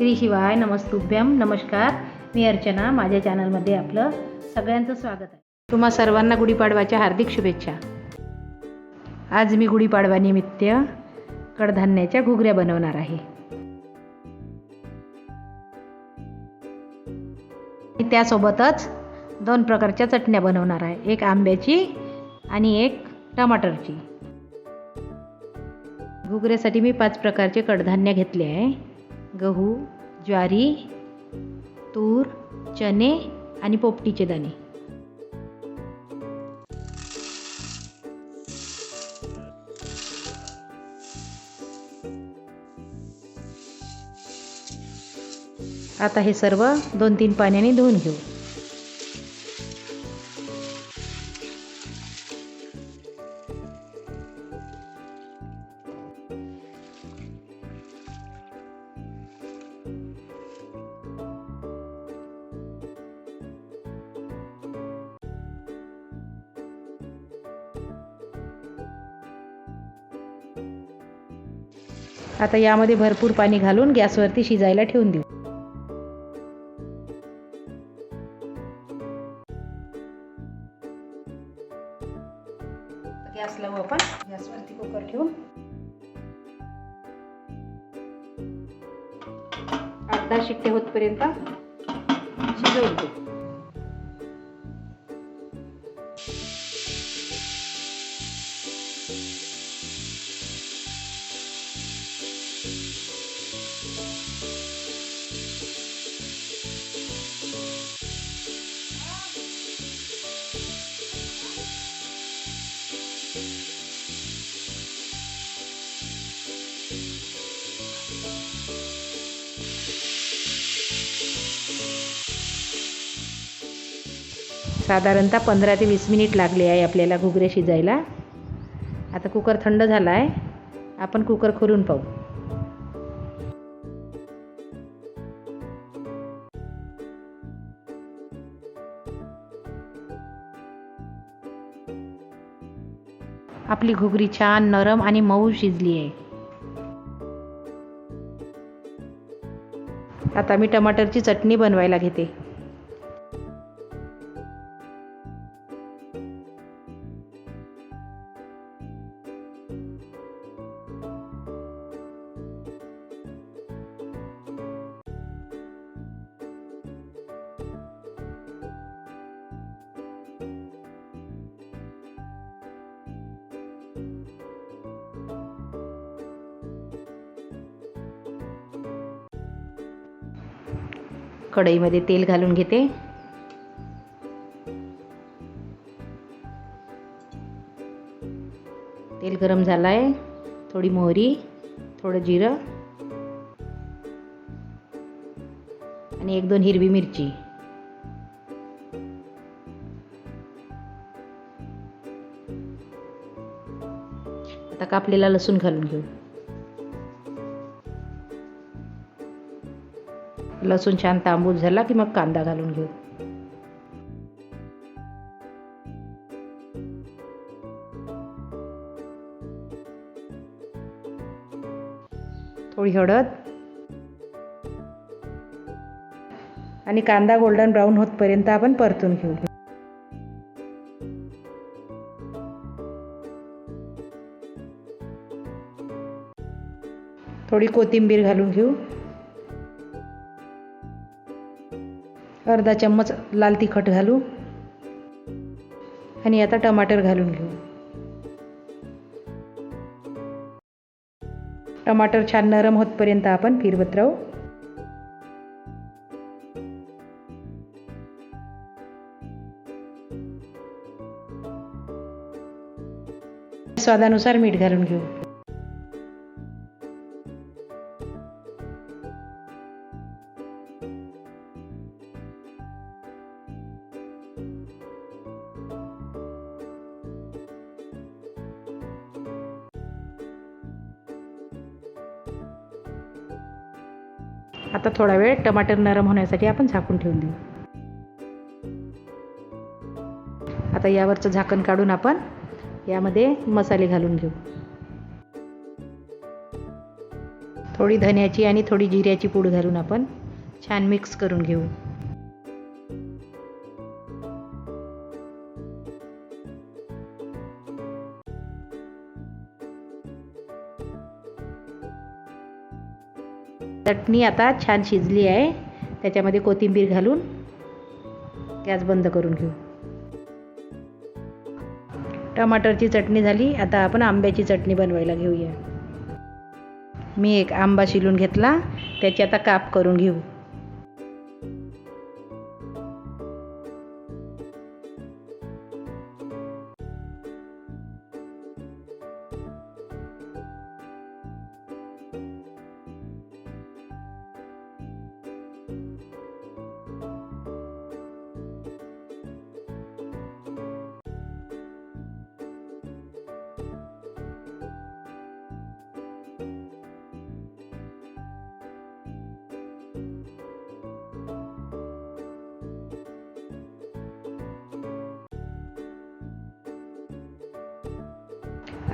श्री शिवाय नमस्तुभ्यम. नमस्कार, मी अर्चना. माझ्या चॅनलमध्ये आपलं सगळ्यांचं स्वागत आहे. तुम्हा सर्वांना गुढीपाडव्याच्या हार्दिक शुभेच्छा. आज मी गुढीपाडव्यानिमित्त कडधान्याच्या घुगऱ्या बनवणार आहे. त्यासोबतच 2 प्रकारच्या चटण्या बनवणार आहे, एक आंब्याची आणि एक टमाटरची. घुगऱ्यासाठी मी 5 प्रकारचे कडधान्य घेतले आहे: गहू, ज्वारी, तूर, चणे आणि पोपटीचे दाणे. आता हे सर्व 2-3 पाण्याने धुवून घेऊ. आता यामध्ये भरपूर पाणी घालून गॅसवरती शिजायला ठेवून देऊ. गॅस लावू आपण. गॅसवरती कुकर ठेवून 8-10 शिट्टे होतपर्यंत शिजवून घेऊ. साधारणतः 15 ते 20 मिनिट लागले आहे आपल्याला घुगरे शिजायला. आता कुकर थंड झाला आहे, आपण कुकर खोलून पाहू. आपली घुगरी छान नरम आणि मऊ शिजली आहे. आता मी टमाटरची चटणी बनवायला घेते. कढईमध्ये तेल घालून घेते. तेल गरम झालं आहे. थोडी मोहरी, थोडं जिरं आणि 1-2 हिरवी मिरची. आता कापलेला लसूण घालून घेऊ. लसूण छान तांबूस झाला की मग कांदा घालून घेऊ. थोडी हळद आणि कांदा गोल्डन ब्राऊन होतपर्यंत आपण परतून घेऊ. थोडी कोथिंबीर घालून घेऊ. अर्धा चम्मच लाल तिखट घालू आणि आता टमाटर घालून घेऊ. टमाटर छान नरम होतपर्यंत आपण फिरवत राहू. स्वादानुसार मीठ घालून घेऊ. आता थोडा वेळ टमाटर नरम होण्यासाठी आपण झाकून ठेवून देऊ. आता यावरचं झाकण काढून आपण यामध्ये मसाले घालून घेऊ. थोडी धन्याची आणि थोडी जिऱ्याची पूड घालून आपण छान मिक्स करून घेऊ. चटणी आता छान शिजली आहे. त्याच्यामध्ये कोथिंबीर घालून गॅस बंद करून घेऊ. टमाटरची चटणी झाली. आता आपण आंब्याची चटणी बनवायला घेऊया. मी एक आंबा शिलून घेतला. त्याचे आता काप करून घेऊ.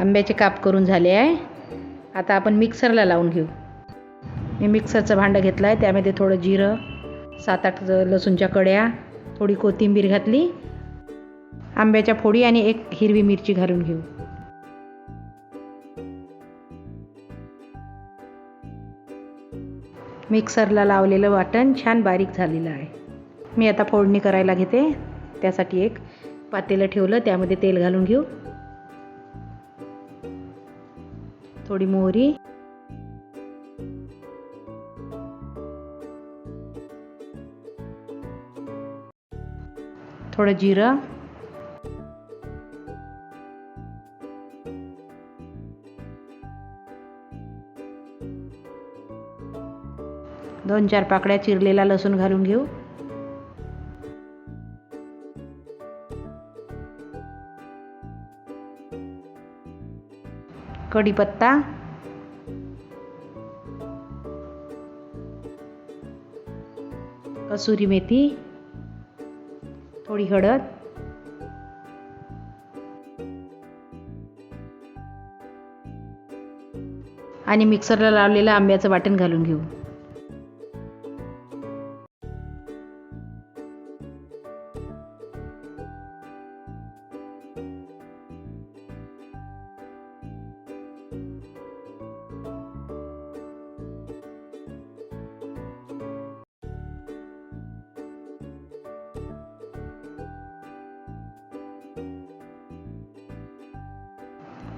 आंब्याचे काप करून झाले आहे. आता आपण मिक्सरला लावून घेऊ. मी मिक्सरचं भांडं घेतलं आहे. त्यामध्ये थोडं जिरं, 7-8 लसूणच्या कड्या, थोडी कोथिंबीर घातली, आंब्याच्या फोडी आणि एक हिरवी मिरची घालून घेऊ. मिक्सरला लावलेलं वाटण छान बारीक झालेलं आहे. मी आता फोडणी करायला घेते. त्यासाठी एक पातेलं ठेवलं. त्यामध्ये तेल घालून घेऊ. थोडी मोहरी, थोडं जिरं, दोन चार पाकळ्या चिरलेला लसूण घालून घेऊ. कढीपत्ता, कसुरी मेथी, थोडी हळद, आणि मिक्सरला लावलेलं आंब्याचं वाटण घालून घेऊ.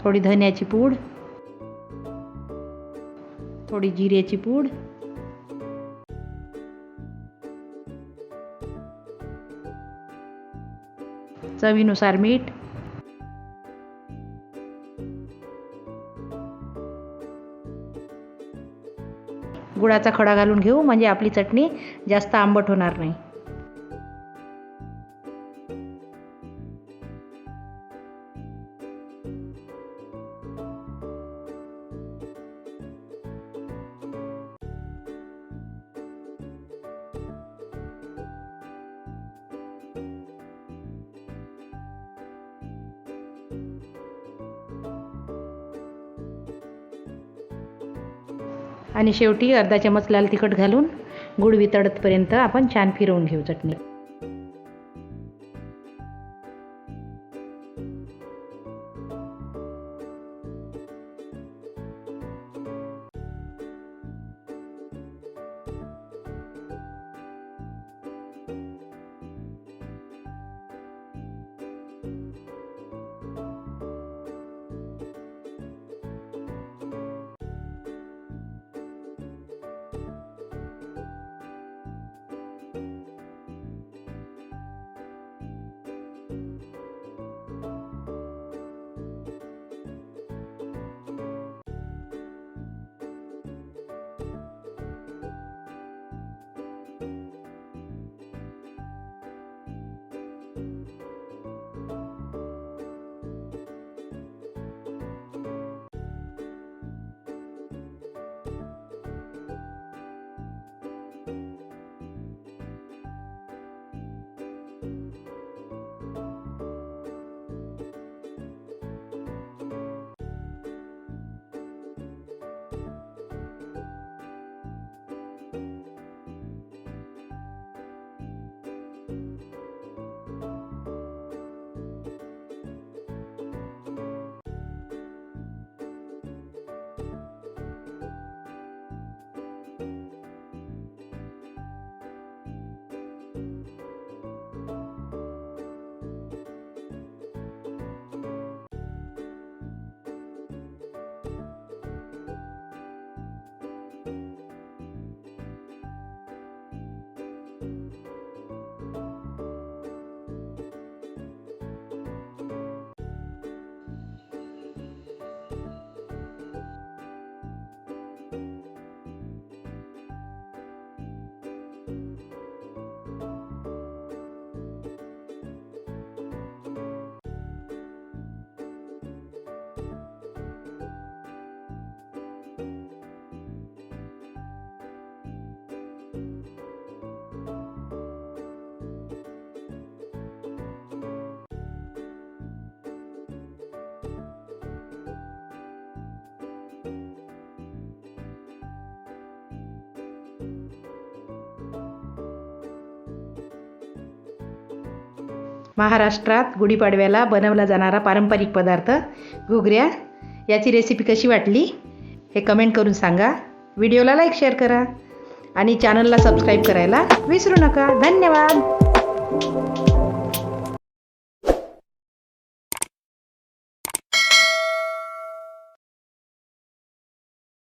थोडी धन्याची पूड, थोडी जिऱ्याची पूड, चवीनुसार मीठ, गुळाचा खडा घालून घेऊ. म्हणजे आपली चटणी जास्त आंबट होणार नाही. आणि शेवटी अर्धा चमच लाल तिखट घालून गुळ वितळतपर्यंत आपण छान फिरवून घेऊ चटणी. महाराष्ट्रात गुढीपाडव्याला बनवला जाणारा पारंपरिक पदार्थ घुगऱ्या. याची रेसिपी कशी वाटली हे कमेंट करून सांगा. व्हिडिओला लाईक शेअर करा आणि चॅनलला सबस्क्राईब करायला विसरू नका. धन्यवाद.